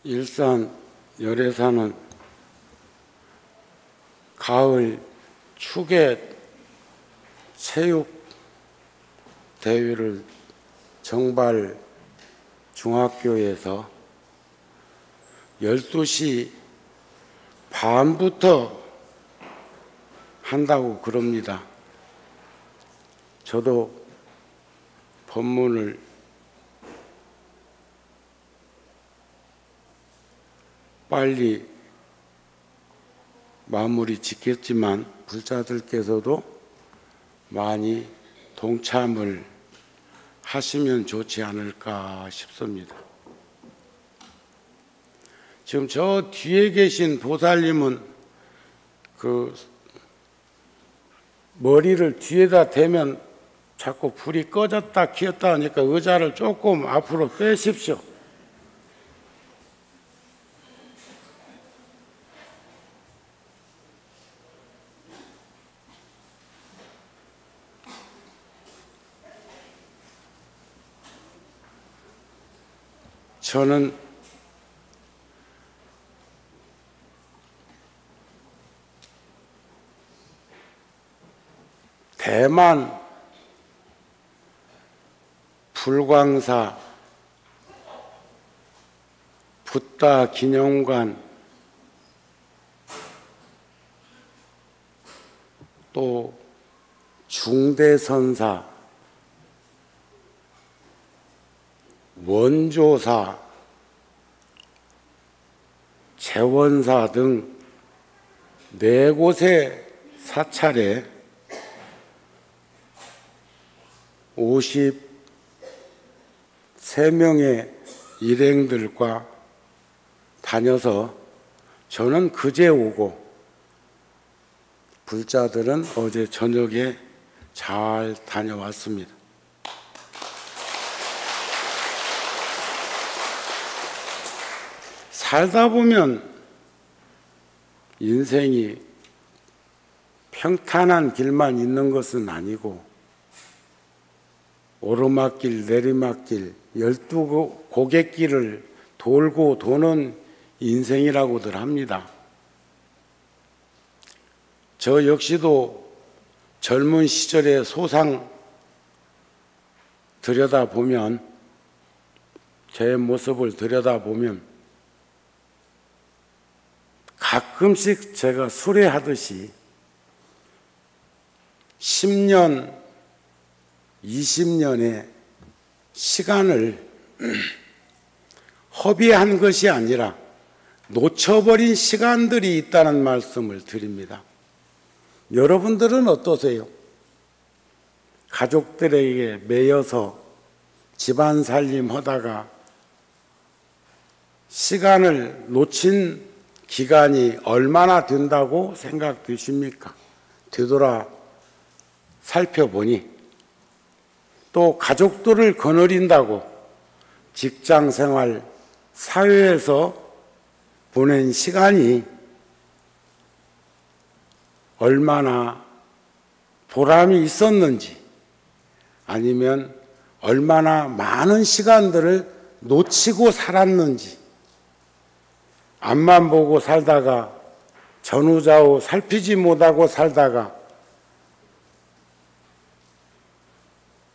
일산 열애사는 가을 축의 체육 대회를 정발 중학교에서 12시 반부터 한다고 그럽니다. 저도 법문을 빨리 마무리 짓겠지만 불자들께서도 많이 동참을 하시면 좋지 않을까 싶습니다. 지금 저 뒤에 계신 보살님은 그 머리를 뒤에다 대면 자꾸 불이 꺼졌다 켰다 하니까 의자를 조금 앞으로 빼십시오. 저는 대만 불광사 붓다 기념관 또 중대선사 원조사 재원사 등 4곳의 사찰에 53명의 일행들과 다녀서 저는 그제 오고 불자들은 어제 저녁에 잘 다녀왔습니다. 살다 보면 인생이 평탄한 길만 있는 것은 아니고 오르막길 내리막길 12고갯길을 돌고 도는 인생이라고들 합니다. 저 역시도 젊은 시절의 소상 들여다보면 제 모습을 들여다보면 가끔씩 제가 수레하듯이 10년, 20년의 시간을 허비한 것이 아니라 놓쳐버린 시간들이 있다는 말씀을 드립니다. 여러분들은 어떠세요? 가족들에게 매여서 집안 살림 하다가 시간을 놓친 기간이 얼마나 된다고 생각되십니까? 되돌아 살펴보니 또 가족들을 거느린다고 직장생활, 사회에서 보낸 시간이 얼마나 보람이 있었는지 아니면 얼마나 많은 시간들을 놓치고 살았는지 앞만 보고 살다가 전후좌우 살피지 못하고 살다가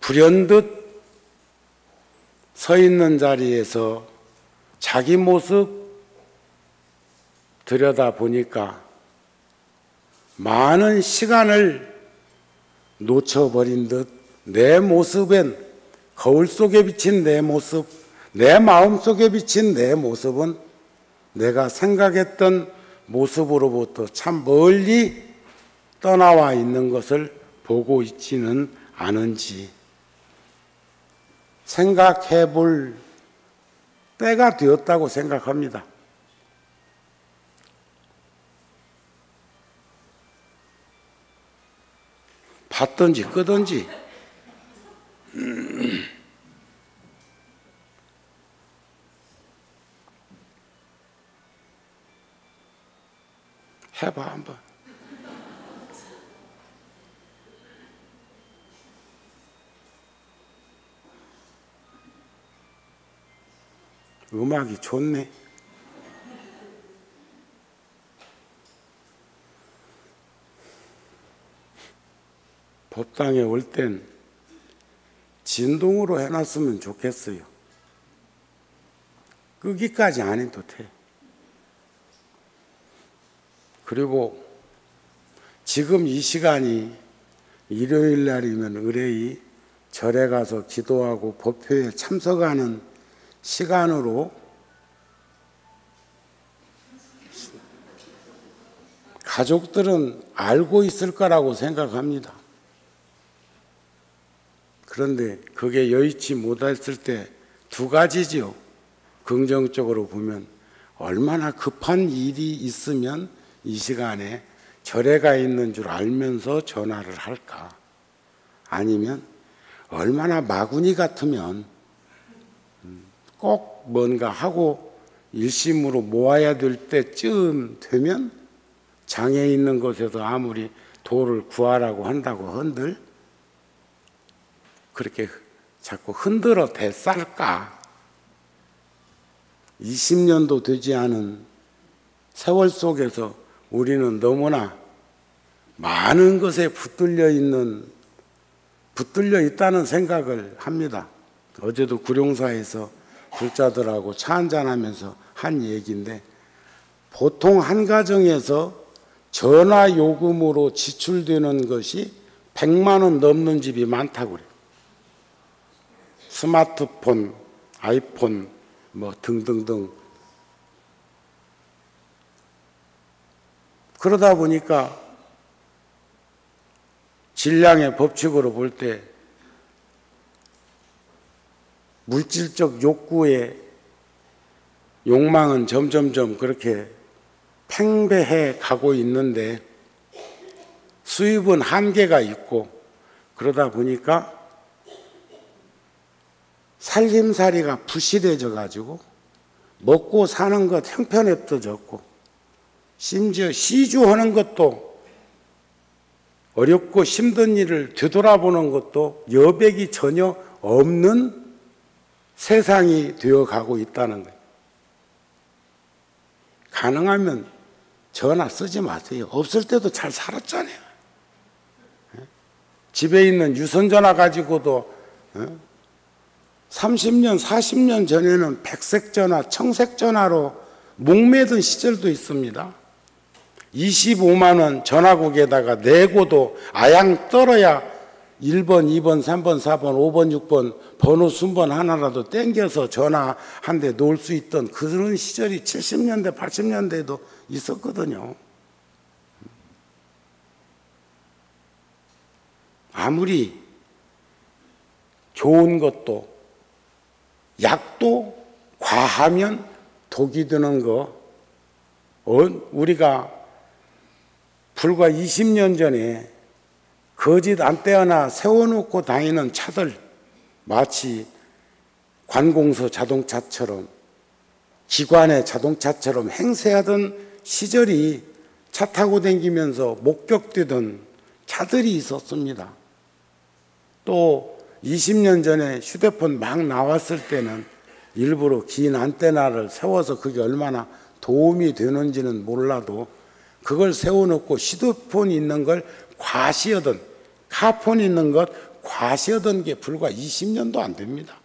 불현듯 서 있는 자리에서 자기 모습 들여다보니까 많은 시간을 놓쳐버린 듯 내 모습엔 거울 속에 비친 내 모습, 내 마음 속에 비친 내 모습은 내가 생각했던 모습으로부터 참 멀리 떠나와 있는 것을 보고 있지는 않은지 생각해 볼 때가 되었다고 생각합니다. 받든지 끄든지 해봐 한번. 음악이 좋네. 법당에 올 땐 진동으로 해놨으면 좋겠어요. 끄기까지 안 해도 돼. 그리고 지금 이 시간이 일요일 날이면 의뢰이 절에 가서 기도하고 법회에 참석하는 시간으로 가족들은 알고 있을 거라고 생각합니다. 그런데 그게 여의치 못했을 때 두 가지지요. 긍정적으로 보면 얼마나 급한 일이 있으면 이 시간에 절에 가 있는 줄 알면서 전화를 할까? 아니면 얼마나 마구니 같으면 꼭 뭔가 하고 일심으로 모아야 될 때쯤 되면 장애 있는 곳에서 아무리 도를 구하라고 한다고 한들 그렇게 자꾸 흔들어 대쌀까? 20년도 되지 않은 세월 속에서 우리는 너무나 많은 것에 붙들려 있다는 생각을 합니다. 어제도 구룡사에서 불자들하고 차 한잔하면서 한 얘기인데 보통 한 가정에서 전화 요금으로 지출되는 것이 100만 원 넘는 집이 많다고 그래요. 스마트폰, 아이폰 뭐 등등등. 그러다 보니까 질량의 법칙으로 볼 때 물질적 욕구의 욕망은 점점점 그렇게 팽배해 가고 있는데 수입은 한계가 있고 그러다 보니까 살림살이가 부실해져 가지고 먹고 사는 것 형편없어졌고 심지어 시주하는 것도 어렵고 힘든 일을 되돌아보는 것도 여백이 전혀 없는 세상이 되어가고 있다는 거예요. 가능하면 전화 쓰지 마세요. 없을 때도 잘 살았잖아요. 집에 있는 유선전화 가지고도 30년, 40년 전에는 백색전화, 청색전화로 목매던 시절도 있습니다. 25만 원 전화국에다가 내고도 아양 떨어야 1번, 2번, 3번, 4번, 5번, 6번 번호 순번 하나라도 땡겨서 전화 한 대 놓을 수 있던 그런 시절이 70년대, 80년대에도 있었거든요. 아무리 좋은 것도 약도 과하면 독이 드는 거 우리가 불과 20년 전에 거짓 안대 하나 세워놓고 다니는 차들 마치 관공서 자동차처럼 기관의 자동차처럼 행세하던 시절이 차 타고 다니면서 목격되던 차들이 있었습니다. 또 20년 전에 휴대폰 막 나왔을 때는 일부러 긴 안테나를 세워서 그게 얼마나 도움이 되는지는 몰라도 그걸 세워놓고 휴대폰 있는 걸 과시하던 카폰 있는 것 과시하던 게 불과 20년도 안 됩니다.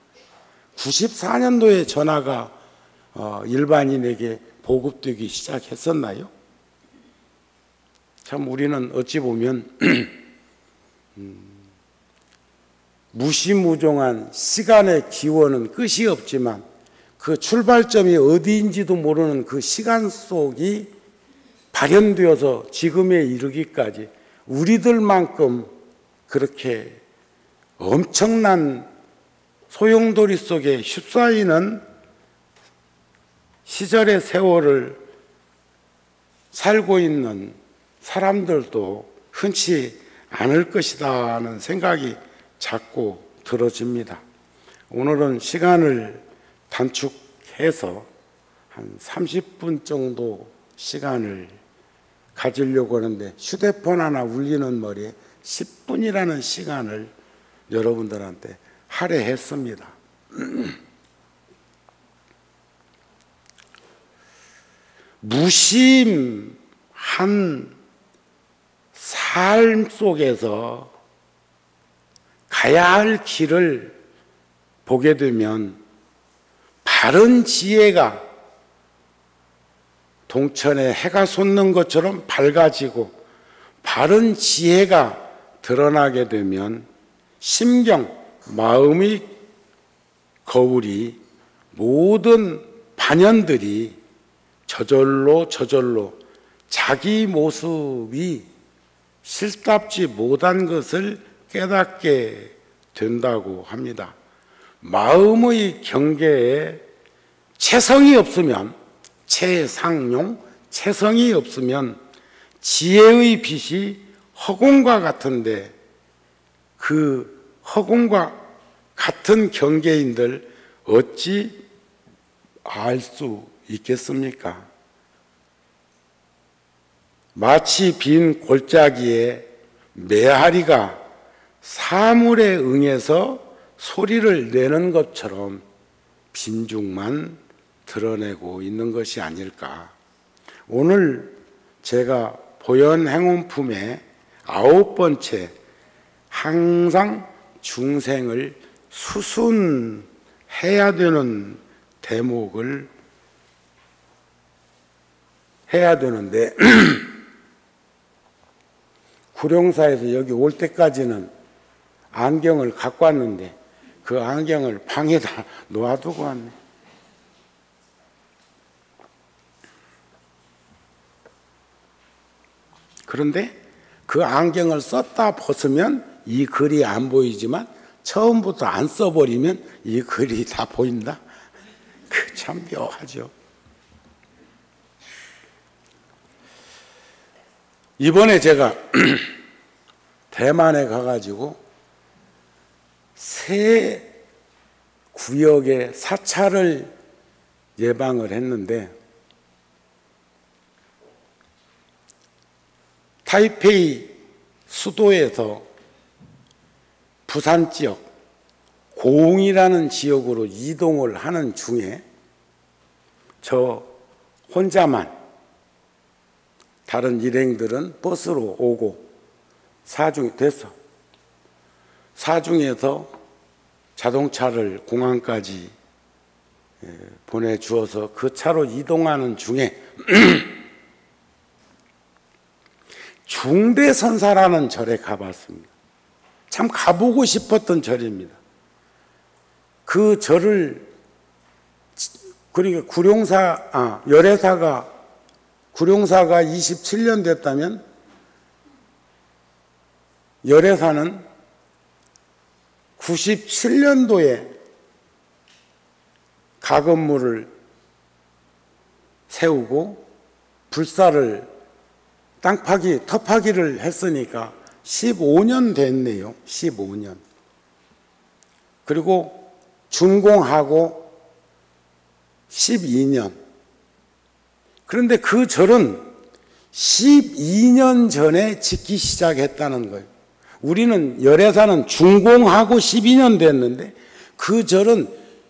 94년도에 전화가 일반인에게 보급되기 시작했었나요? 참 우리는 어찌 보면 무시무종한 시간의 기원은 끝이 없지만 그 출발점이 어디인지도 모르는 그 시간 속이 발현되어서 지금에 이르기까지 우리들만큼 그렇게 엄청난 소용돌이 속에 휩싸이는 시절의 세월을 살고 있는 사람들도 흔치 않을 것이다 하는 생각이 자꾸 들어집니다. 오늘은 시간을 단축해서 한 30분 정도 시간을 가지려고 하는데 휴대폰 하나 울리는 머리에 10분이라는 시간을 여러분들한테 할애했습니다. 무심한 삶 속에서 가야 할 길을 보게 되면 바른 지혜가 동천에 해가 솟는 것처럼 밝아지고 바른 지혜가 드러나게 되면 심경, 마음의 거울이 모든 반연들이 저절로 자기 모습이 실답지 못한 것을 깨닫게 된다고 합니다. 마음의 경계에 체성이 없으면, 체상용, 체성이 없으면 지혜의 빛이 허공과 같은데 그 허공과 같은 경계인들 어찌 알 수 있겠습니까? 마치 빈 골짜기에 메아리가 사물에 응해서 소리를 내는 것처럼 빈죽만 드러내고 있는 것이 아닐까. 오늘 제가 보현 행운품의 9번째, 항상 중생을 수순해야 되는 대목을 해야 되는데 구룡사에서 여기 올 때까지는 안경을 갖고 왔는데 그 안경을 방에다 놓아두고 왔네. 그런데 그 안경을 썼다 벗으면 이 글이 안 보이지만 처음부터 안 써버리면 이 글이 다 보인다. 그 참 묘하죠. 이번에 제가 대만에 가가지고 새 구역의 사찰을 예방을 했는데 타이페이 수도에서 부산 지역 고흥이라는 지역으로 이동을 하는 중에 저 혼자만, 다른 일행들은 버스로 오고 사중에서 자동차를 공항까지 보내주어서 그 차로 이동하는 중에 중대선사라는 절에 가봤습니다. 참 가보고 싶었던 절입니다. 그 절을, 그러니까 열애사가 27년 됐다면 열애사는 97년도에 가건물을 세우고 불사를 터파기를 했으니까 15년 됐네요. 15년. 그리고 준공하고 12년. 그런데 그 절은 12년 전에 짓기 시작했다는 거예요. 우리는 열애사는 준공하고 12년 됐는데 그 절은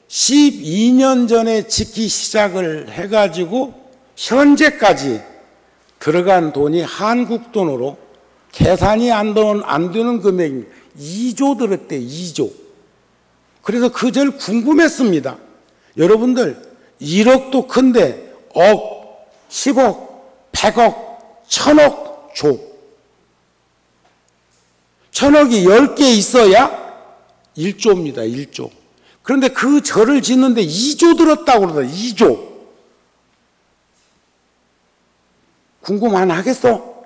12년 전에 짓기 시작을 해가지고 현재까지 들어간 돈이 한국 돈으로 계산이 안 되는 금액이 2조 들었대. 2조. 그래서 그 절 궁금했습니다. 여러분들 1억도 큰데 억, 10억, 100억, 1000억 줘. 1000억이 10개 있어야 1조입니다. 1조. 그런데 그 절을 짓는데 2조 들었다고 그러더라. 2조. 궁금만 하겠어?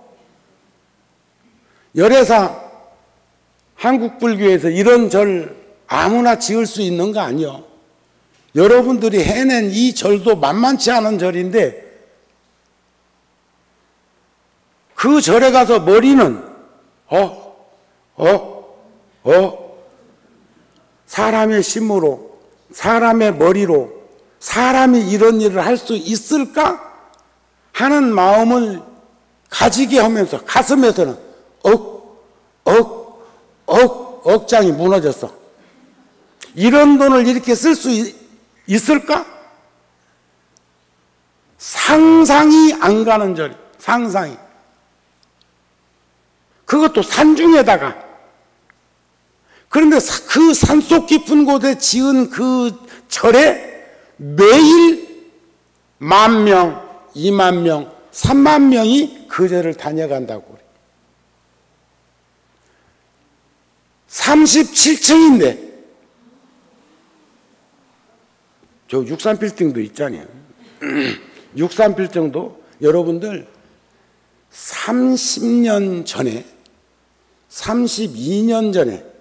열애사 한국불교에서 이런 절 아무나 지을 수 있는 거 아니요. 여러분들이 해낸 이 절도 만만치 않은 절인데 그 절에 가서 머리는 사람의 심으로, 사람의 머리로 사람이 이런 일을 할 수 있을까 하는 마음을 가지게 하면서 가슴에서는 억장이 무너졌어. 이런 돈을 이렇게 쓸 수 있을까? 상상이 안 가는 절이, 상상이. 그것도 산중에다가. 그런데 그 산속 깊은 곳에 지은 그 절에 매일 10,000명, 20,000명, 30,000명이 그 절을 다녀간다고 그래요. 37층인데 저 63빌딩도 있잖아요. 63빌딩도 여러분들 30년 전에 32년 전에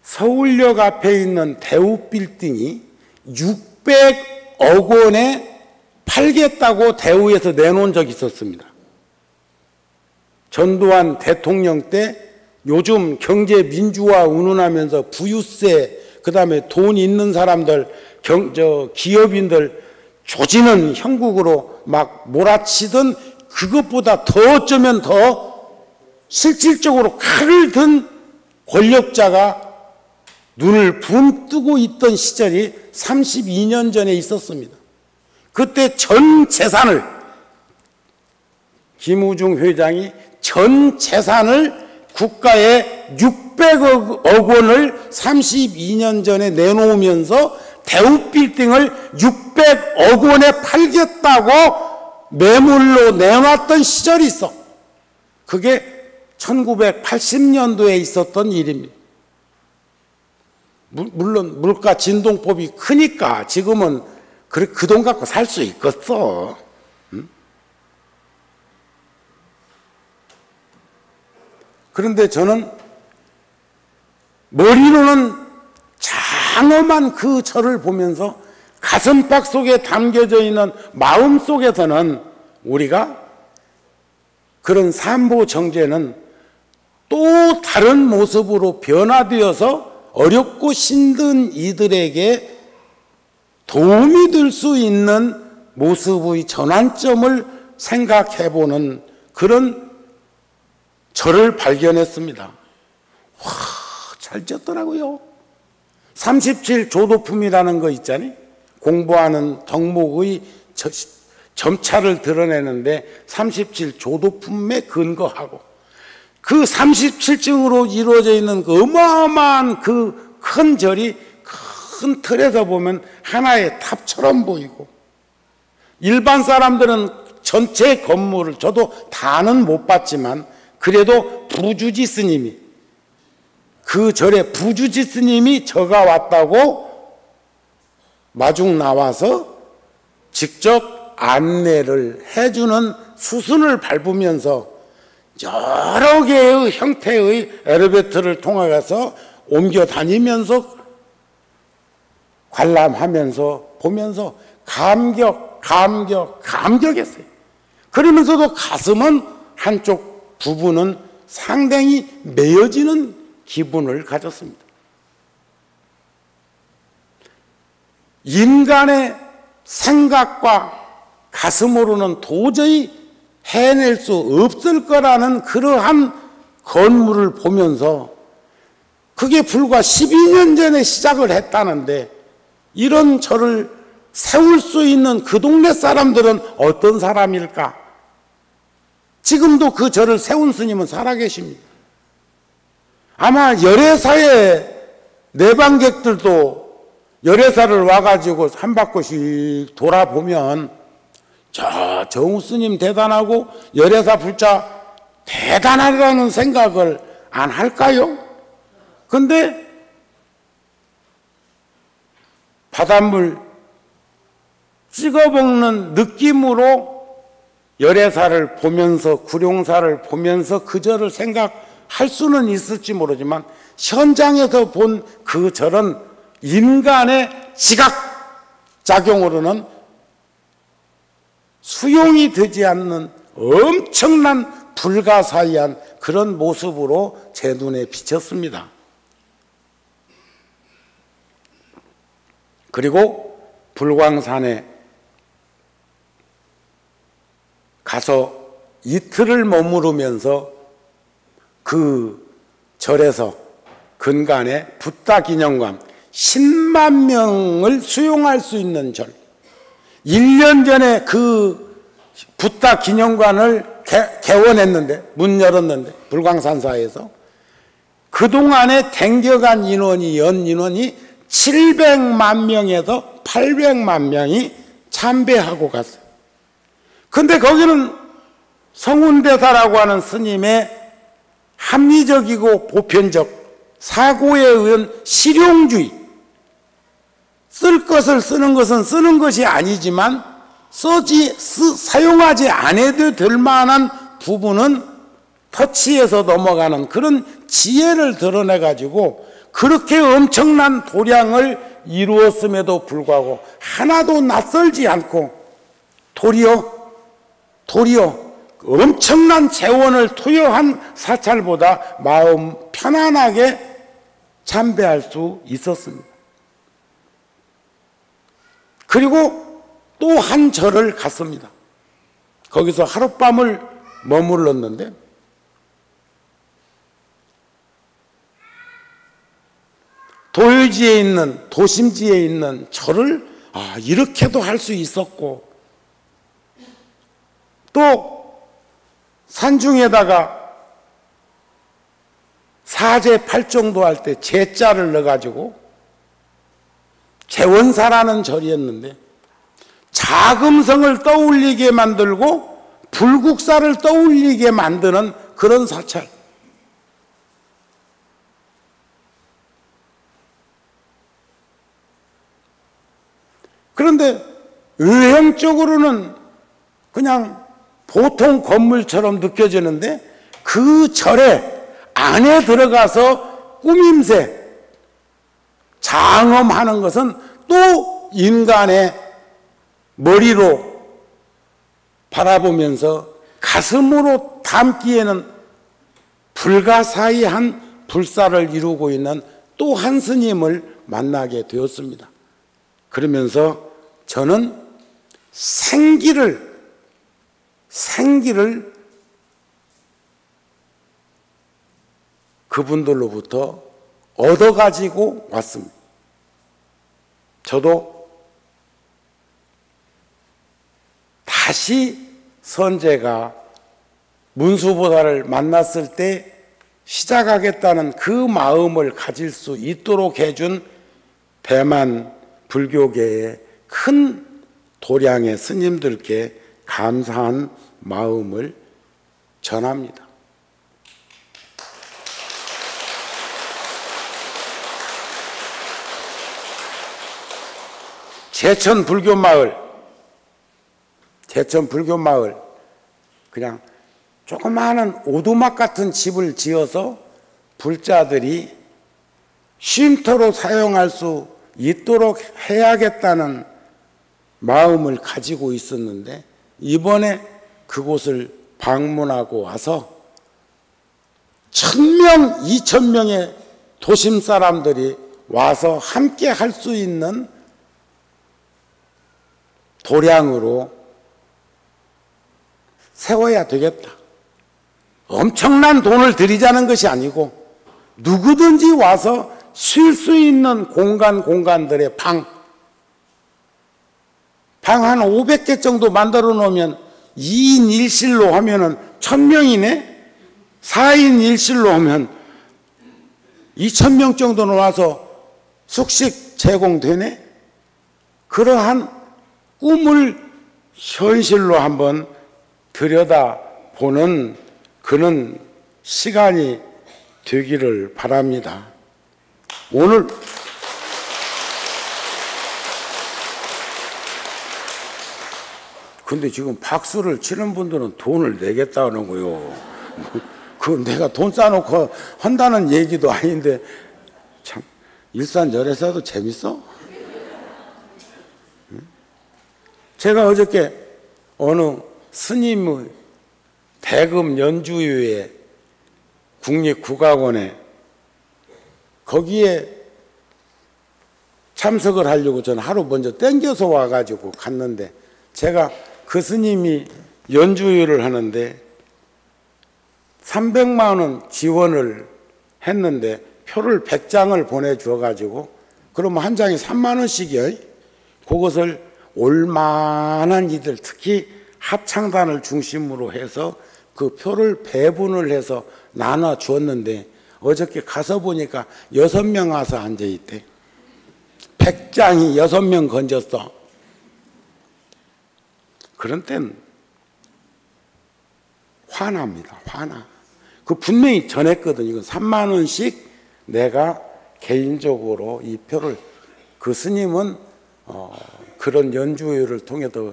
서울역 앞에 있는 대우빌딩이 600억 원에 팔겠다고 대우에서 내놓은 적이 있었습니다. 전두환 대통령 때 요즘 경제 민주화 운운하면서 부유세, 그 다음에 돈 있는 사람들, 기업인들 조지는 형국으로 막 몰아치던 그것보다 더 어쩌면 더 실질적으로 칼을 든 권력자가 눈을 붕뜨고 있던 시절이 32년 전에 있었습니다. 그때 전 재산을, 김우중 회장이 전 재산을 국가에 600억 원을 32년 전에 내놓으면서 대우빌딩을 600억 원에 팔겠다고 매물로 내놨던 시절이 있어. 그게 1980년도에 있었던 일입니다. 물론 물가 진동법이 크니까 지금은 그 돈 갖고 살 수 있겠어. 응? 그런데 저는 머리로는 장엄한 그 절을 보면서 가슴팍 속에 담겨져 있는 마음 속에서는 우리가 그런 삼보 정제는 또 다른 모습으로 변화되어서 어렵고 힘든 이들에게 도움이 될 수 있는 모습의 전환점을 생각해보는 그런 절을 발견했습니다. 와, 잘 졌더라고요. 37조도품이라는 거 있잖아요. 공부하는 덕목의 점차를 드러내는데 37조도품에 근거하고 그 37층으로 이루어져 있는 그 어마어마한 그 큰 절이 큰 틀에서 보면 하나의 탑처럼 보이고, 일반 사람들은 전체 건물을, 저도 다는 못 봤지만 그래도 부주지 스님이, 그 절에 부주지 스님이 저가 왔다고 마중 나와서 직접 안내를 해주는 수순을 밟으면서 여러 개의 형태의 엘리베이터를 통해서 옮겨 다니면서 관람하면서 보면서 감격했어요. 그러면서도 가슴은 한쪽 부분은 상당히 메어지는 기분을 가졌습니다. 인간의 생각과 가슴으로는 도저히 해낼 수 없을 거라는 그러한 건물을 보면서, 그게 불과 12년 전에 시작을 했다는데 이런 절을 세울 수 있는 그 동네 사람들은 어떤 사람일까? 지금도 그 절을 세운 스님은 살아계십니다. 아마 열애사의 내방객들도 열애사를 와가지고 한 바퀴씩 돌아보면 저 정우 스님 대단하고 열애사 불자 대단하다는 생각을 안 할까요? 근데 바닷물 찍어먹는 느낌으로 열애사를 보면서, 구룡사를 보면서 그 절을 생각할 수는 있을지 모르지만 현장에서 본 그 절은 인간의 지각작용으로는 수용이 되지 않는 엄청난 불가사의한 그런 모습으로 제 눈에 비쳤습니다. 그리고 불광산에 가서 이틀을 머무르면서 그 절에서 근간에 붓다 기념관 10만 명을 수용할 수 있는 절, 1년 전에 그 붓다 기념관을 개원했는데, 문 열었는데, 불광산사에서 그동안에 댕겨간 인원이, 연 인원이 700만 명에서 800만 명이 참배하고 갔어요. 근데 거기는 성운대사라고 하는 스님의 합리적이고 보편적 사고에 의한 실용주의, 쓸 것을 쓰는 것은 쓰는 것이 아니지만 사용하지 않아도 될 만한 부분은 터치해서 넘어가는 그런 지혜를 드러내가지고 그렇게 엄청난 도량을 이루었음에도 불구하고 하나도 낯설지 않고 도리어 엄청난 재원을 투여한 사찰보다 마음 편안하게 참배할 수 있었습니다. 그리고 또 한 절을 갔습니다. 거기서 하룻밤을 머물렀는데 도요지에 있는, 도심지에 있는 절을 이렇게도 할 수 있었고, 또 산중에다가 사제 팔정도 할 때 제자를 넣어가지고 재원사라는 절이었는데 자금성을 떠올리게 만들고 불국사를 떠올리게 만드는 그런 사찰. 그런데 외형적으로는 그냥 보통 건물처럼 느껴지는데 그 절에 안에 들어가서 꾸밈새, 장엄하는 것은 또 인간의 머리로 바라보면서 가슴으로 담기에는 불가사의한 불사를 이루고 있는 또 한 스님을 만나게 되었습니다. 그러면서 저는 생기를 그분들로부터 얻어가지고 왔습니다. 저도 다시 선제가 문수보살을 만났을 때 시작하겠다는 그 마음을 가질 수 있도록 해준 대만 불교계의 큰 도량의 스님들께 감사한 마음을 전합니다. 제천 불교마을 그냥 조그마한 오두막 같은 집을 지어서 불자들이 쉼터로 사용할 수 있도록 해야겠다는 마음을 가지고 있었는데 이번에 그곳을 방문하고 와서 1000명, 2000명의 도심 사람들이 와서 함께 할 수 있는 도량으로 세워야 되겠다. 엄청난 돈을 들이자는 것이 아니고 누구든지 와서 쉴 수 있는 공간들의 방 한 500개 정도 만들어 놓으면 2인 1실로 하면은 1000명이네? 4인 1실로 하면 2000명 정도는 와서 숙식 제공되네? 그러한 꿈을 현실로 한번 들여다보는 그런 시간이 되기를 바랍니다. 오늘 근데 지금 박수를 치는 분들은 돈을 내겠다는 거요. 그 내가 돈 쌓아놓고 한다는 얘기도 아닌데 참 일산열애사도 재밌어? 제가 어저께 어느 스님의 대금 연주회 국립국악원에 거기에 참석을 하려고 저는 하루 먼저 땡겨서 와가지고 갔는데 제가 그 스님이 연주회를 하는데 300만 원 지원을 했는데 표를 100장을 보내주어가지고 그러면 한 장에 3만 원씩이요. 그것을 올만한 이들 특히 합창단을 중심으로 해서 그 표를 배분을 해서 나눠 주었는데 어저께 가서 보니까 6명 와서 앉아있대. 100장이 6명 건졌어. 그런 땐 화납니다. 화나. 그 분명히 전했거든. 이건 3만 원씩 내가 개인적으로 이 표를, 그 스님은 그런 연주회를 통해서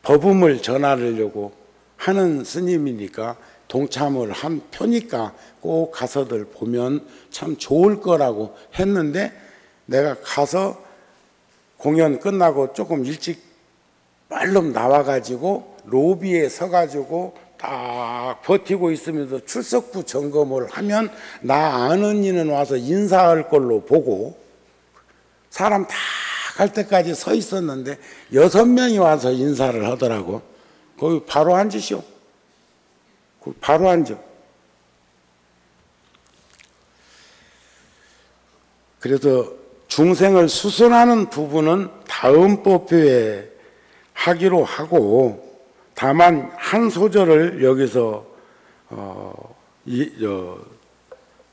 법음을 전하려고 하는 스님이니까 동참을 한 표니까 꼭 가서들 보면 참 좋을 거라고 했는데, 내가 가서 공연 끝나고 조금 일찍 빨름 나와가지고 로비에 서가지고 딱 버티고 있으면서 출석부 점검을 하면 나 아는 이는 와서 인사할 걸로 보고, 사람 다 갈 때까지 서 있었는데 6명이 와서 인사를 하더라고. 거기 바로 앉으시오. 바로 앉아. 그래서 중생을 수선하는 부분은 다음 법회에 하기로 하고, 다만 한 소절을 여기서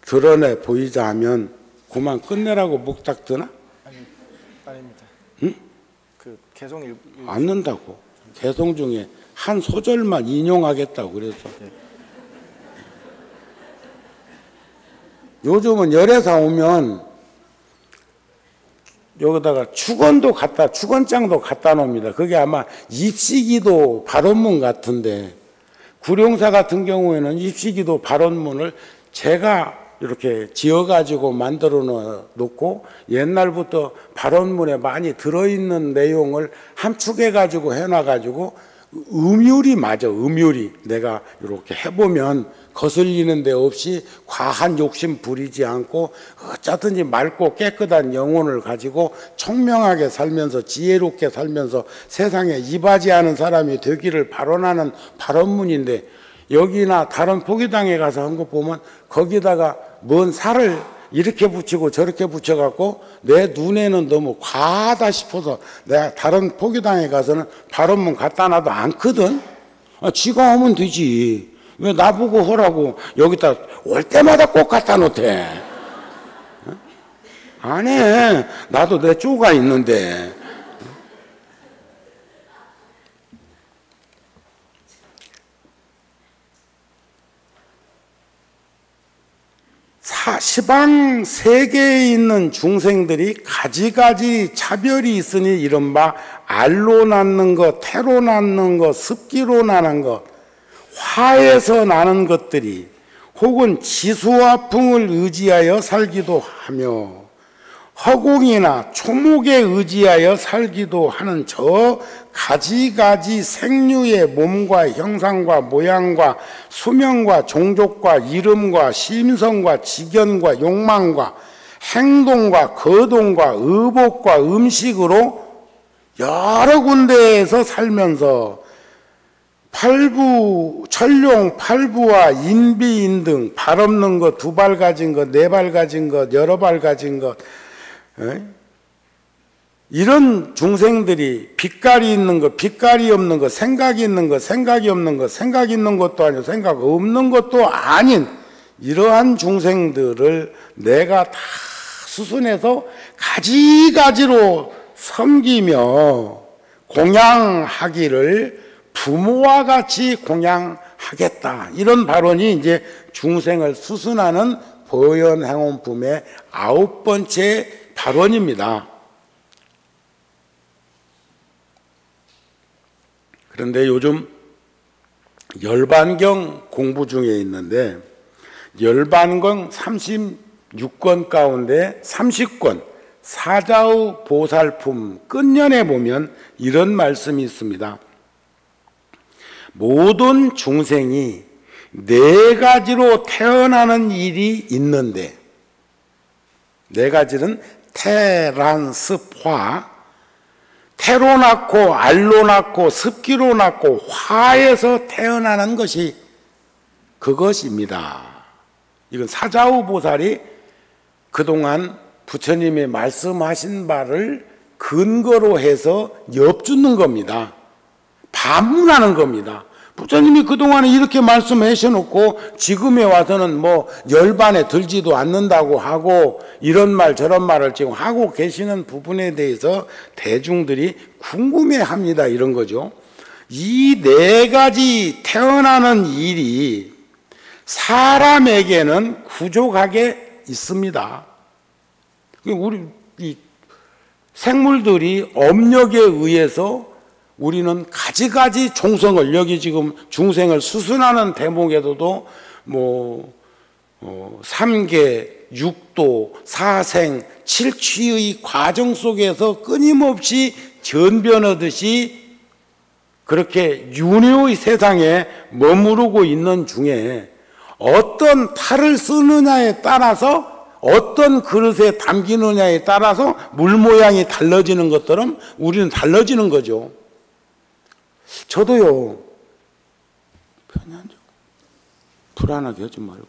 드러내 보이자 하면 그만 끝내라고 묵닥 드나? 아닙니다. 응? 그 개송 안 는다고. 개송 중에 한 소절만 인용하겠다고 그래서. 요즘은 열애사 오면 여기다가 축원장도 갖다 놓습니다. 그게 아마 입시기도 발언문 같은데, 구룡사 같은 경우에는 입시기도 발언문을 제가 이렇게 지어가지고 만들어 놓고, 옛날부터 발언문에 많이 들어있는 내용을 함축해가지고 해놔가지고, 음율이 맞아. 음율이 내가 이렇게 해보면 거슬리는 데 없이 과한 욕심 부리지 않고 어쩌든지 맑고 깨끗한 영혼을 가지고 청명하게 살면서 지혜롭게 살면서 세상에 이바지하는 사람이 되기를 발언하는 발언문인데, 여기나 다른 포기당에 가서 한 거 보면 거기다가 뭔 살을 이렇게 붙이고 저렇게 붙여갖고 내 눈에는 너무 과하다 싶어서 내가 다른 포기당에 가서는 발언문 갖다 놔도 않거든. 지가 하면 되지. 왜 나보고 하라고 여기다 올 때마다 꼭 갖다 놓대. 안 해. 나도 내 쪼가 있는데. 시방 세계에 있는 중생들이 가지가지 차별이 있으니, 이른바 알로 낳는 것, 태로 낳는 것, 습기로 나는 것, 화에서 나는 것들이 혹은 지수와 풍을 의지하여 살기도 하며 허공이나 초목에 의지하여 살기도 하는 저 가지가지 생류의 몸과 형상과 모양과 수명과 종족과 이름과 심성과 직견과 욕망과 행동과 거동과 의복과 음식으로 여러 군데에서 살면서 천룡, 팔부와 인비인 등 발 없는 것, 2발 가진 것, 4발 가진 것, 여러 발 가진 것, 이런 중생들이 빛깔이 있는 것, 빛깔이 없는 것, 생각이 있는 것, 생각이 없는 것, 생각 있는 것도 아니고 생각 없는 것도 아닌 이러한 중생들을 내가 다 수순해서 가지가지로 섬기며 공양하기를 부모와 같이 공양하겠다. 이런 발언이 이제 중생을 수순하는 보현행원품의 9번째 발언입니다. 그런데 요즘 열반경 공부 중에 있는데, 열반경 36권 가운데 30권 사자의 보살품 끝년에 보면 이런 말씀이 있습니다. 모든 중생이 4가지로 태어나는 일이 있는데, 4가지는 태란습화, 태로 낳고 알로 낳고 습기로 낳고 화에서 태어나는 것이 그것입니다. 이건 사자후 보살이 그동안 부처님이 말씀하신 바를 근거로 해서 엿주는 겁니다. 반문하는 겁니다. 부처님이 그동안에 이렇게 말씀하셔놓고 지금에 와서는 뭐 열반에 들지도 않는다고 하고 이런 말 저런 말을 지금 하고 계시는 부분에 대해서 대중들이 궁금해합니다. 이런 거죠. 이 네 가지 태어나는 일이 사람에게는 구족하게 있습니다. 우리 이 생물들이 업력에 의해서 우리는 가지가지 종성을, 여기 지금 중생을 수순하는 대목에서도 삼계, 육도, 사생, 칠취의 과정 속에서 끊임없이 전변하듯이 그렇게 윤회의 세상에 머무르고 있는 중에 어떤 탈을 쓰느냐에 따라서, 어떤 그릇에 담기느냐에 따라서 물 모양이 달라지는 것처럼 우리는 달라지는 거죠. 저도요, 편히 앉아. 불안하게 하지 말고.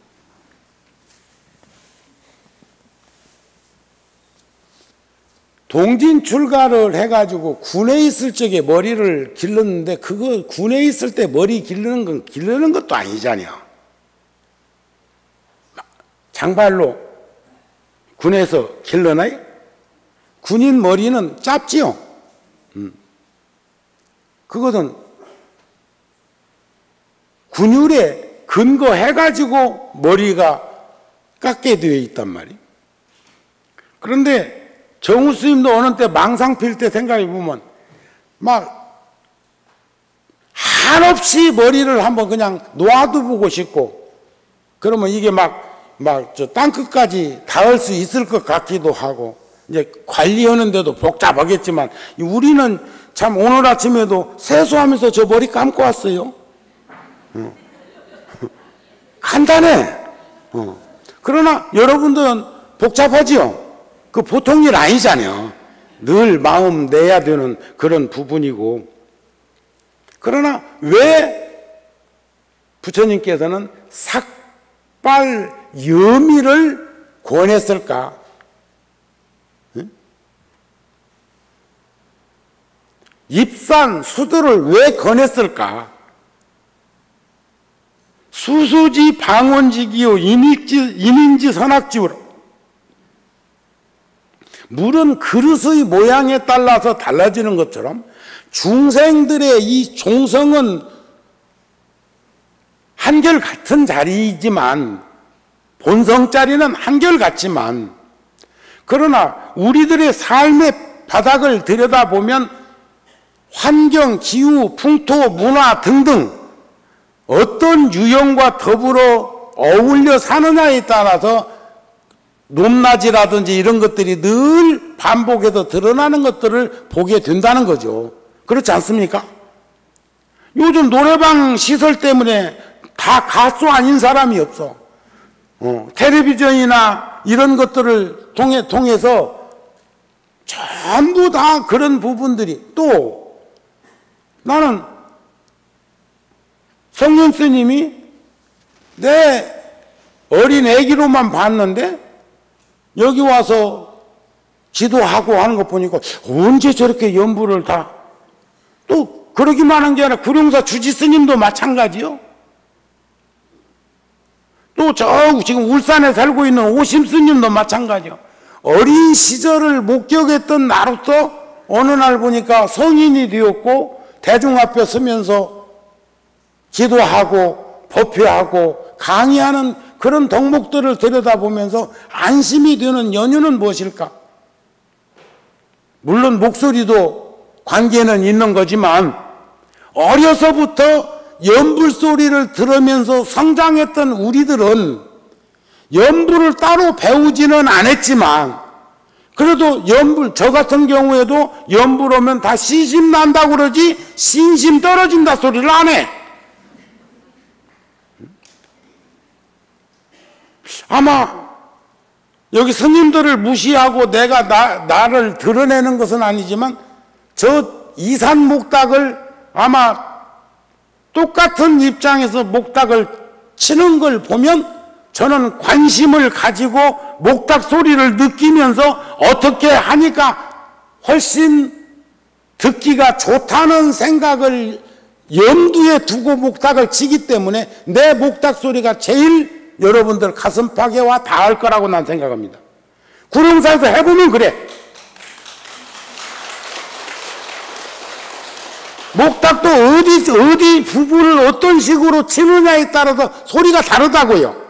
동진 출가를 해가지고 군에 있을 적에 머리를 길렀는데, 그거 군에 있을 때 머리 기르는 건 기르는 것도 아니잖아요. 장발로 군에서 길러나요? 군인 머리는 짧지요. 그것은 군율에 근거해가지고 머리가 깎게 되어 있단 말이에요. 그런데 정우 스님도 어느 때 망상 필 때 생각해 보면 막 한없이 머리를 한번 그냥 놓아두고 싶고, 그러면 이게 저 땅끝까지 닿을 수 있을 것 같기도 하고, 이제 관리하는데도 복잡하겠지만, 우리는 참 오늘 아침에도 세수하면서 저 머리 감고 왔어요. 간단해. 그러나 여러분들은 복잡하지요. 그 보통 일 아니잖아요. 늘 마음 내야 되는 그런 부분이고. 그러나 왜 부처님께서는 삭발 여미를 권했을까? 입산 수도를 왜 권했을까? 수수지 방원지기요 인인지 선악지우라. 물은 그릇의 모양에 따라서 달라지는 것처럼 중생들의 이 종성은 한결같은 자리이지만, 본성자리는 한결같지만, 그러나 우리들의 삶의 바닥을 들여다보면 환경, 기후, 풍토, 문화 등등 어떤 유형과 더불어 어울려 사느냐에 따라서 높낮이라든지 이런 것들이 늘 반복해서 드러나는 것들을 보게 된다는 거죠. 그렇지 않습니까? 요즘 노래방 시설 때문에 다 가수 아닌 사람이 없어. 텔레비전이나 이런 것들을 통해서 전부 다 그런 부분들이. 또 나는 성령 스님이 내 어린 애기로만 봤는데 여기 와서 지도하고 하는 거 보니까 언제 저렇게 연부를 다, 또 그러기만 한 게 아니라 구룡사 주지 스님도 마찬가지요. 또 저 지금 울산에 살고 있는 오심 스님도 마찬가지요. 어린 시절을 목격했던 나로서 어느 날 보니까 성인이 되었고 대중 앞에 서면서 기도하고 법회하고 강의하는 그런 덕목들을 들여다보면서 안심이 되는 연유는 무엇일까? 물론 목소리도 관계는 있는 거지만 어려서부터 연불 소리를 들으면서 성장했던 우리들은 연불을 따로 배우지는 않았지만, 그래도 연불, 저 같은 경우에도 연불 오면 다 시심 난다고 그러지 신심 떨어진다 소리를 안 해. 아마 여기 스님들을 무시하고 내가 나를 드러내는 것은 아니지만 저 이산 목닥을 아마 똑같은 입장에서 목닥을 치는 걸 보면 저는 관심을 가지고 목닥 소리를 느끼면서 어떻게 하니까 훨씬 듣기가 좋다는 생각을 염두에 두고 목탁을 치기 때문에 내 목탁 소리가 제일 여러분들 가슴팍에와 닿을 거라고 난 생각합니다. 구룡사에서 해보면 그래. 목탁도 어디 부분을 어떤 식으로 치느냐에 따라서 소리가 다르다고요.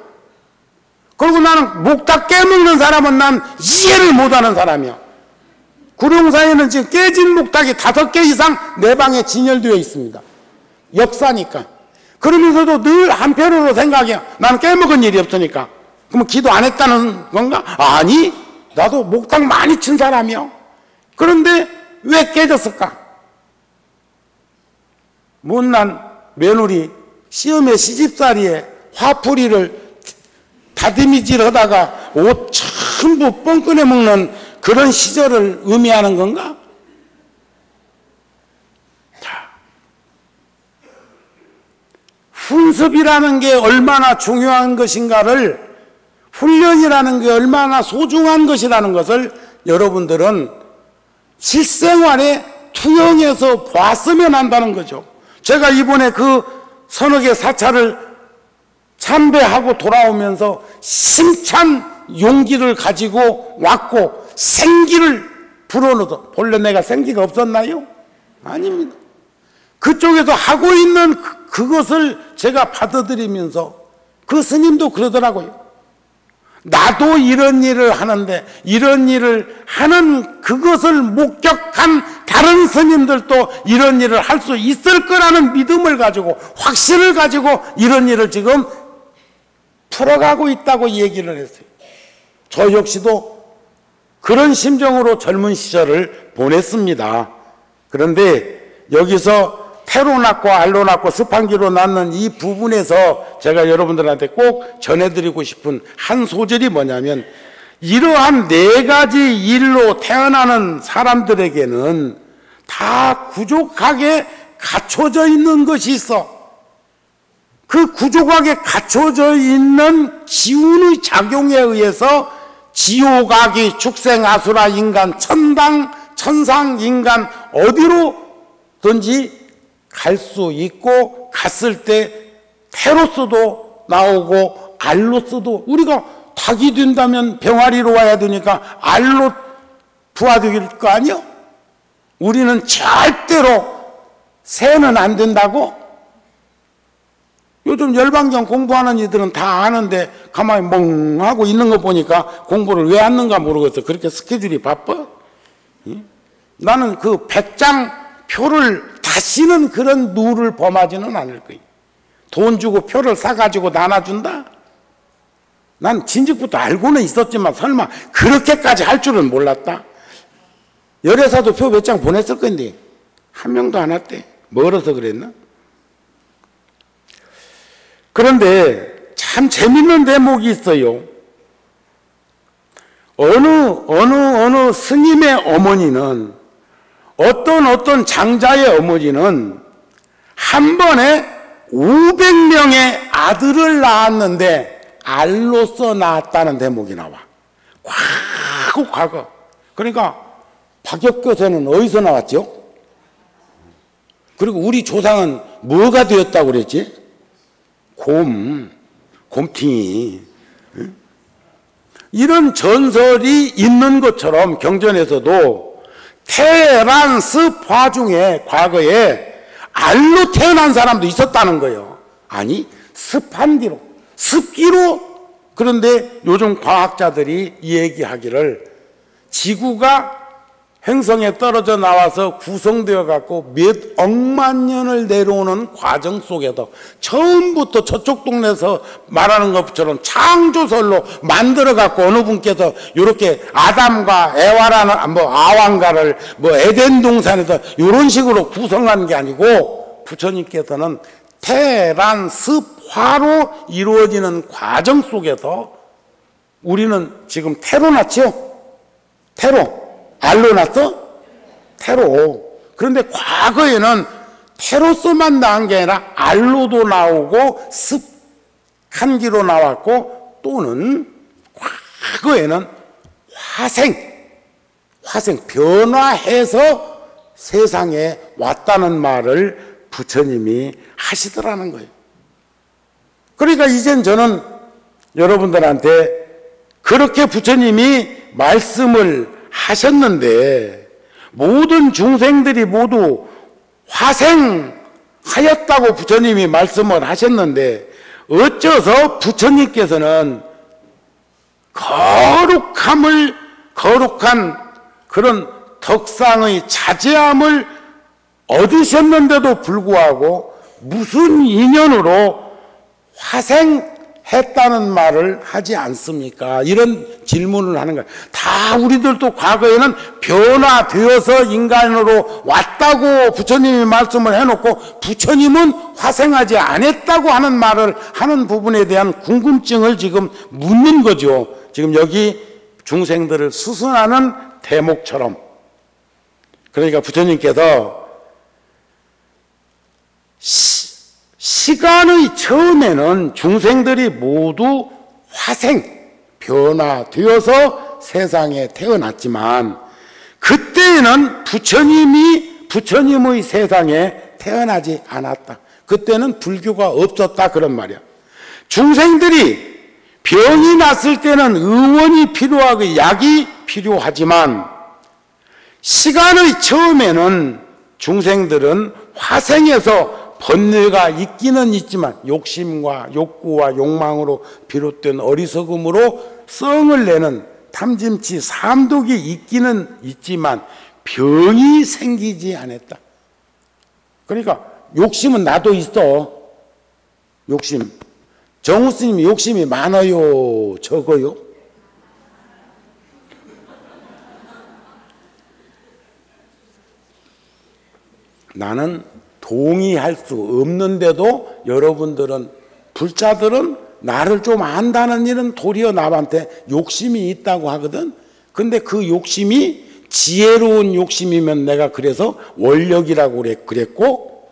그리고 나는 목탁 깨먹는 사람은 난 이해를 못하는 사람이야. 구룡사에는 지금 깨진 목탁이 5개 이상 내 방에 진열되어 있습니다. 역사니까. 그러면서도 늘 한편으로 생각해. 나는 깨먹은 일이 없으니까. 그러면 기도 안 했다는 건가? 아니, 나도 목탁 많이 친 사람이야. 그런데 왜 깨졌을까? 못난 며느리 시험에 시집살이에 화풀이를 다듬이질 하다가 옷 전부 뻥 꺼내 먹는 그런 시절을 의미하는 건가? 훈습이라는 게 얼마나 중요한 것인가를, 훈련이라는 게 얼마나 소중한 것이라는 것을 여러분들은 실생활에 투영해서 봤으면 한다는 거죠. 제가 이번에 그 서너 개 사찰을 참배하고 돌아오면서 심찬 용기를 가지고 왔고 생기를 불어넣어서, 본래 내가 생기가 없었나요? 아닙니다. 그쪽에서 하고 있는 그것을 제가 받아들이면서 그 스님도 그러더라고요. 나도 이런 일을 하는데 이런 일을 하는 그것을 목격한 다른 스님들도 이런 일을 할 수 있을 거라는 믿음을 가지고, 확신을 가지고 이런 일을 지금 풀어가고 있다고 얘기를 했어요. 저 역시도 그런 심정으로 젊은 시절을 보냈습니다. 그런데 여기서 태로 낳고 알로 낳고 스판기로 낳는 이 부분에서 제가 여러분들한테 꼭 전해드리고 싶은 한 소절이 뭐냐면, 이러한 4가지 일로 태어나는 사람들에게는 다 부족하게 갖춰져 있는 것이 있어. 그 부족하게 갖춰져 있는 기운의 작용에 의해서 지옥아기 축생아수라 인간 천당 천상 인간 어디로든지 갈 수 있고, 갔을 때 테로스도 나오고 알로스도, 우리가 닭이 된다면 병아리로 와야 되니까 알로 부화될 거 아니요? 우리는 절대로 새는 안 된다고? 요즘 열방경 공부하는 이들은 다 아는데 가만히 멍하고 있는 거 보니까 공부를 왜 하는가 모르겠어. 그렇게 스케줄이 바빠? 나는 그 100장 표를 다시는 그런 누를 범하지는 않을 거예요. 돈 주고 표를 사가지고 나눠준다? 난 진즉부터 알고는 있었지만 설마 그렇게까지 할 줄은 몰랐다. 열애사도 표 몇 장 보냈을 건데 한 명도 안 왔대. 멀어서 그랬나? 그런데 참 재밌는 대목이 있어요. 어느 스님의 어머니는, 어떤 장자의 어머니는 한 번에 500명의 아들을 낳았는데 알로서 낳았다는 대목이 나와. 과거. 그러니까 박역교세는 어디서 나왔죠? 그리고 우리 조상은 뭐가 되었다고 그랬지? 곰팅이. 이런 전설이 있는 것처럼 경전에서도 테란 습화 중에 과거에 알로 태어난 사람도 있었다는 거예요. 아니, 습한기로, 습기로. 그런데 요즘 과학자들이 얘기하기를 지구가 행성에 떨어져 나와서 구성되어 갖고 몇 억만 년을 내려오는 과정 속에서 처음부터 저쪽 동네에서 말하는 것처럼 창조설로 만들어 갖고 어느 분께서 이렇게 아담과 에와라는 아왕가를 에덴 동산에서 이런 식으로 구성한 게 아니고, 부처님께서는 태란 습화로 이루어지는 과정 속에서 우리는 지금 태로 났죠? 태로. 알로 났어? 태로. 그런데 과거에는 태로서만 나온 게 아니라 알로도 나오고 습한기로 나왔고, 또는 과거에는 화생 변화해서 세상에 왔다는 말을 부처님이 하시더라는 거예요. 그러니까 이젠 저는 여러분들한테 그렇게 부처님이 말씀을 하셨는데 모든 중생들이 모두 화생하였다고 부처님이 말씀을 하셨는데 어째서 부처님께서는 거룩한 그런 덕상의 자제함을 얻으셨는데도 불구하고 무슨 인연으로 화생했다는 말을 하지 않습니까? 이런 질문을 하는 거예요. 다 우리들도 과거에는 변화되어서 인간으로 왔다고 부처님이 말씀을 해놓고 부처님은 화생하지 않았다고 하는 말을 하는 부분에 대한 궁금증을 지금 묻는 거죠. 지금 여기 중생들을 수순하는 대목처럼. 그러니까 부처님께서 시간의 처음에는 중생들이 모두 변화되어서 세상에 태어났지만 그때에는 부처님의 세상에 태어나지 않았다. 그때는 불교가 없었다 그런 말이야. 중생들이 병이 났을 때는 의원이 필요하고 약이 필요하지만 시간의 처음에는 중생들은 화생해서 번뇌가 있기는 있지만 욕심과 욕구와 욕망으로 비롯된 어리석음으로 성을 내는 탐진치 삼독이 있기는 있지만 병이 생기지 않았다. 그러니까 욕심은 나도 있어. 욕심. 정우 스님이 욕심이 많아요, 적어요? 나는 동의할 수 없는데도 여러분들은 불자들은 나를 좀 안다는 일은 도리어 남한테 욕심이 있다고 하거든. 근데 그 욕심이 지혜로운 욕심이면 내가 그래서 원력이라고 그랬고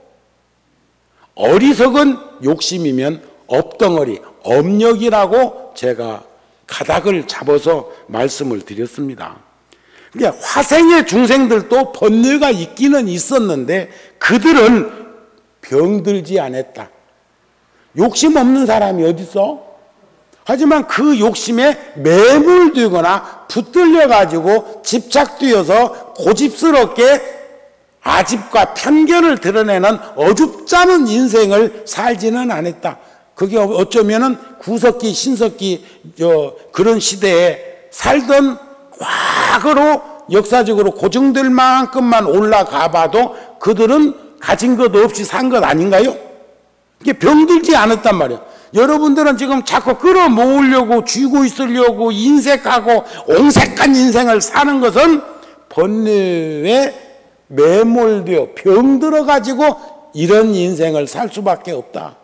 어리석은 욕심이면 업덩어리, 업력이라고 제가 가닥을 잡아서 말씀을 드렸습니다. 그러니까 화생의 중생들도 번뇌가 있기는 있었는데 그들은 병들지 않았다. 욕심 없는 사람이 어디 있어? 하지만 그 욕심에 매몰되거나 붙들려 가지고 집착되어서 고집스럽게 아집과 편견을 드러내는 어줍잖은 인생을 살지는 않았다. 그게 어쩌면은 구석기, 신석기 그런 시대에 살던 과거로 역사적으로 고증될 만큼만 올라가 봐도 그들은 가진 것 없이 산 것 아닌가요? 이게 병들지 않았단 말이에요. 여러분들은 지금 자꾸 끌어모으려고 쥐고 있으려고 인색하고 옹색한 인생을 사는 것은 번뇌에 매몰되어 병들어 가지고 이런 인생을 살 수밖에 없다.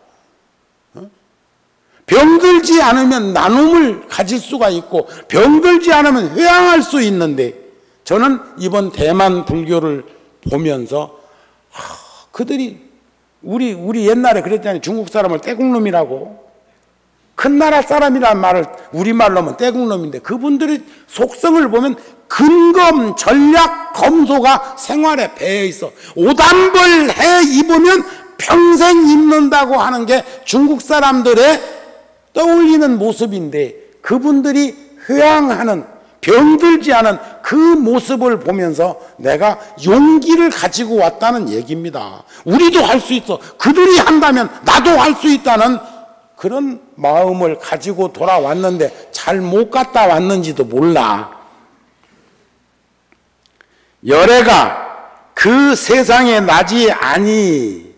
병들지 않으면 나눔을 가질 수가 있고 병들지 않으면 회항할 수 있는데 저는 이번 대만 불교를 보면서 그들이 우리 옛날에 그랬잖아요. 중국 사람을 떼국놈이라고. 큰 나라 사람이란 말을 우리말로 하면 떼국놈인데 그분들의 속성을 보면 근검, 전략, 검소가 생활에 배어 있어. 오단벌 해 입으면 평생 입는다고 하는 게 중국 사람들의 떠올리는 모습인데 그분들이 회항하는 병들지 않은 그 모습을 보면서 내가 용기를 가지고 왔다는 얘기입니다. 우리도 할 수 있어. 그들이 한다면 나도 할 수 있다는 그런 마음을 가지고 돌아왔는데 잘 못 갔다 왔는지도 몰라. 열애가 그 세상에 나지 아니하여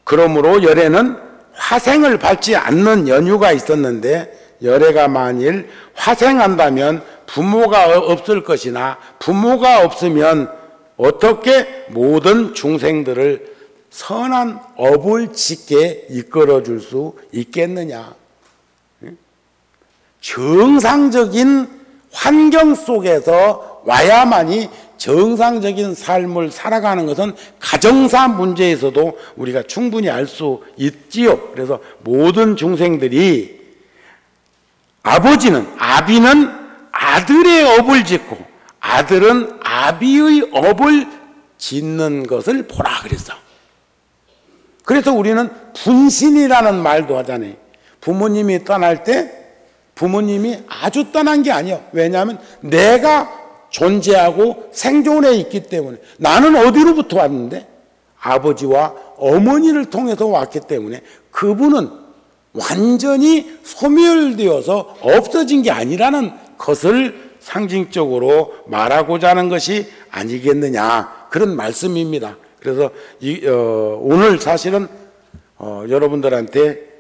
그러므로 열애는 화생을 밟지 않는 연유가 있었는데 열애가 만일 화생한다면 부모가 없을 것이나 부모가 없으면 어떻게 모든 중생들을 선한 업을 짓게 이끌어 줄 수 있겠느냐. 정상적인 환경 속에서 와야만이 정상적인 삶을 살아가는 것은 가정사 문제에서도 우리가 충분히 알 수 있지요. 그래서 모든 중생들이 아비는 아들의 업을 짓고 아들은 아비의 업을 짓는 것을 보라 그랬어. 그래서 우리는 분신이라는 말도 하잖아요. 부모님이 떠날 때 부모님이 아주 떠난 게 아니에요. 왜냐하면 내가 존재하고 생존해 있기 때문에. 나는 어디로부터 왔는데? 아버지와 어머니를 통해서 왔기 때문에 그분은 완전히 소멸되어서 없어진 게 아니라는 것을 상징적으로 말하고자 하는 것이 아니겠느냐, 그런 말씀입니다. 그래서 오늘 사실은 여러분들한테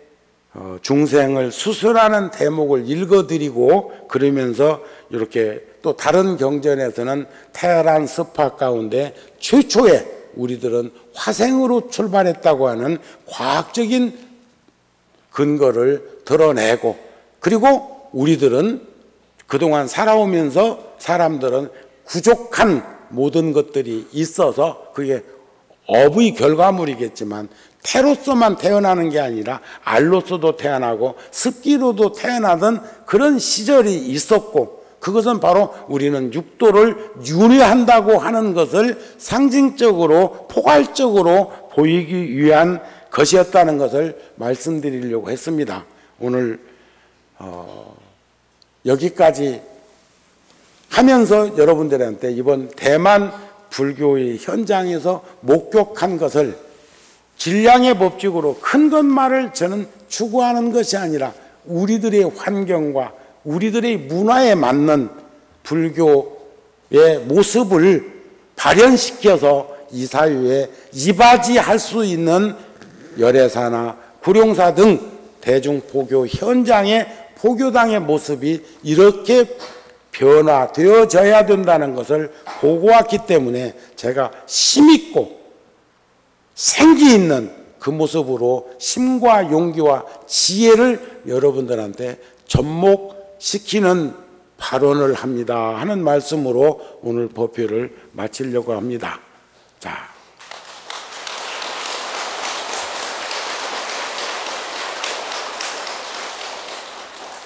중생을 수술하는 대목을 읽어드리고, 그러면서 이렇게 또 다른 경전에서는 테헤란 스파 가운데 최초에 우리들은 화생으로 출발했다고 하는 과학적인 근거를 드러내고, 그리고 우리들은 그동안 살아오면서 사람들은 부족한 모든 것들이 있어서 그게 업의 결과물이겠지만 태로서만 태어나는 게 아니라 알로서도 태어나고 습기로도 태어나던 그런 시절이 있었고, 그것은 바로 우리는 육도를 윤회한다고 하는 것을 상징적으로 포괄적으로 보이기 위한 것이었다는 것을 말씀드리려고 했습니다. 오늘 여기까지 하면서 여러분들한테 이번 대만 불교의 현장에서 목격한 것을 질량의 법칙으로 큰 것만을 저는 추구하는 것이 아니라 우리들의 환경과 우리들의 문화에 맞는 불교의 모습을 발현시켜서 이 사회에 이바지할 수 있는 열애사나 구룡사 등 대중포교 현장의 포교당의 모습이 이렇게 변화되어져야 된다는 것을 보고 왔기 때문에 제가 힘있고 생기 있는 그 모습으로 힘과 용기와 지혜를 여러분들한테 접목시키는 발언을 합니다 하는 말씀으로 오늘 법회를 마치려고 합니다. 자,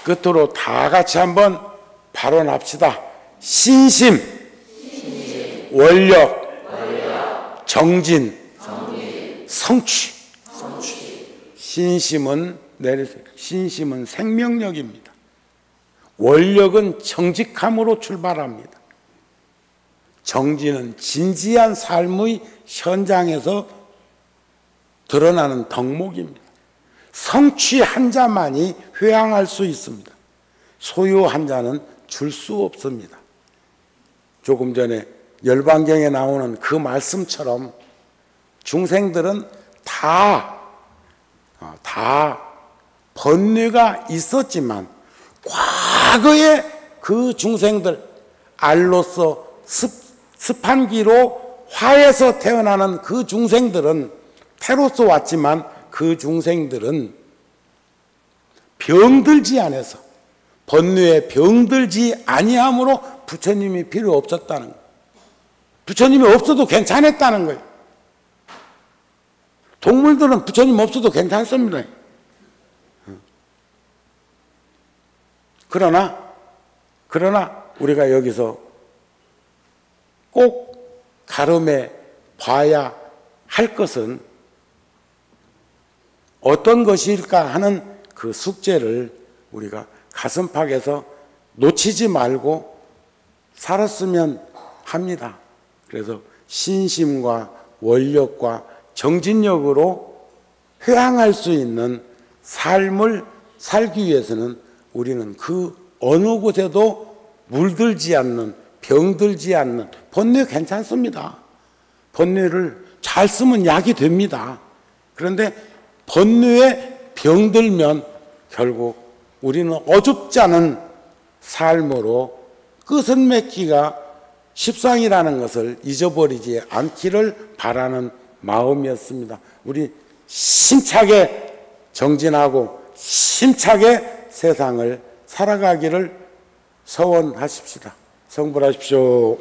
끝으로 다 같이 한번 발언합시다. 신심, 원력, 정진, 성취. 신심은 생명력입니다. 원력은 정직함으로 출발합니다. 정진은 진지한 삶의 현장에서 드러나는 덕목입니다. 성취한 자만이 회항할 수 있습니다. 소유한 자는 줄 수 없습니다. 조금 전에 열반경에 나오는 그 말씀처럼 중생들은 다 번뇌가 있었지만 과거에 그 중생들, 알로서 습한기로 화에서 태어나는 그 중생들은 태로서 왔지만 그 중생들은 병들지 않아서, 번뇌에 병들지 아니함으로 부처님이 필요 없었다는 거예요. 부처님이 없어도 괜찮았다는 거예요. 동물들은 부처님 없어도 괜찮습니다. 그러나 우리가 여기서 꼭 가름해 봐야 할 것은 어떤 것일까 하는 그 숙제를 우리가 가슴팍에서 놓치지 말고 살았으면 합니다. 그래서 신심과 원력과 정진력으로 회항할 수 있는 삶을 살기 위해서는 우리는 그 어느 곳에도 물들지 않는, 병들지 않는, 번뇌 괜찮습니다. 번뇌를 잘 쓰면 약이 됩니다. 그런데 번뇌에 병들면 결국 우리는 어줍지 않은 삶으로 끝은 맺기가 십상이라는 것을 잊어버리지 않기를 바라는 마음이었습니다. 우리 힘차게 정진하고 힘차게 세상을 살아가기를 서원하십시다. 성불하십시오.